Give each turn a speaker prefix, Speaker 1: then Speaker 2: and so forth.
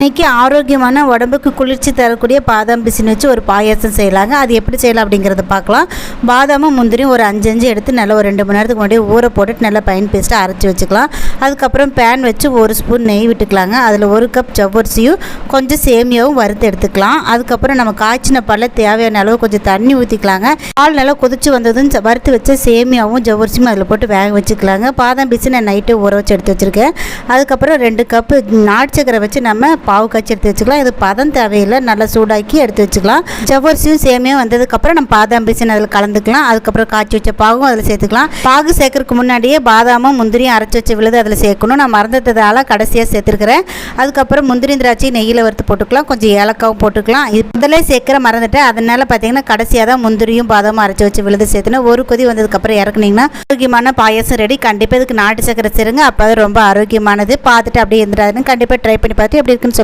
Speaker 1: இன்றைக்கி ஆரோக்கியமான உடம்புக்கு குளிர்ச்சி தரக்கூடிய பாதாம் பிசின் வச்சு ஒரு பாயாசம் செய்யலாங்க. அது எப்படி செய்யலாம் அப்படிங்கிறத பார்க்கலாம். பாதாமும் முந்திரியும் ஒரு 5 எடுத்து நல்லா ஒரு 2 மணி நேரத்துக்கு முன்னாடி ஊற போட்டுட்டு நல்லா பைன் பேஸ்ட்டாக அரைச்சி வச்சுக்கலாம். அதுக்கப்புறம் பேன் வச்சு 1 ஸ்பூன் நெய் விட்டுக்கலாங்க. அதில் 1 கப் ஜவ்வரிசியும் கொஞ்சம் சேமியாவும் வறுத்து எடுத்துக்கலாம். அதுக்கப்புறம் நம்ம காய்ச்சின பாலில் தேவையான அளவு கொஞ்சம் தண்ணி ஊற்றிக்கலாங்க. பால் நல்லா கொதிச்சு வந்ததும் வறுத்து வச்ச சேமியாவும் ஜவ்வரிசியும் அதில் போட்டு வேக வச்சுக்கலாங்க. பாதாம் பிசின் நான் நைட்டு ஊற வச்சு எடுத்து வச்சுருக்கேன். அதுக்கப்புறம் 2 கப்பு நாட்டு சக்கரை வச்சு நம்ம பாவு காய்ச்சி எடுத்து வச்சுக்கலாம். இது பதம் தேவையில்லை, நல்லா சூடாக்கி எடுத்து வச்சுக்கலாம். ஜவ்வரிசியும் சேமியாவும் வந்ததுக்கப்புறம் நம்ம பாதாம் பிசின் அதில் கலந்துக்கலாம். அதுக்கப்புறம் காய்ச்சி வச்ச பாகும் அதில் சேர்த்துக்கலாம். பாகு சேர்க்கறதுக்கு முன்னாடியே பாதாமும் முந்திரியும் அரைச்சி வச்ச விழுது அதில் சேர்க்கணும். நான் மறந்ததால் கடைசியாக சேர்த்துருக்கிறேன். அதுக்கப்புறம் முந்திரி திராட்சை நெய்யில் வறுத்து போட்டுக்கலாம். கொஞ்சம் ஏலக்காவும் போட்டுக்கலாம். இதில் சேர்க்கிற மறந்துட்டேன். அதனால பார்த்தீங்கன்னா கடைசியாக தான் முந்திரியும் பாதாமும் அரைச்சி வச்சு விழுது சேர்த்துனா ஒரு கொதி வந்ததுக்கப்புறம் இறக்குனீங்கன்னா ஆரோக்கியமான பாயசம் ரெடி. கண்டிப்பாக இதுக்கு நாட்டு சக்கரை சேருங்க. அப்போ அது ரொம்ப ஆரோக்கியமானது. பார்த்துட்டு அப்படியே இருந்துடாதுன்னு கண்டிப்பாக ட்ரை பண்ணி பார்த்து எப்படி இருக்குன்னு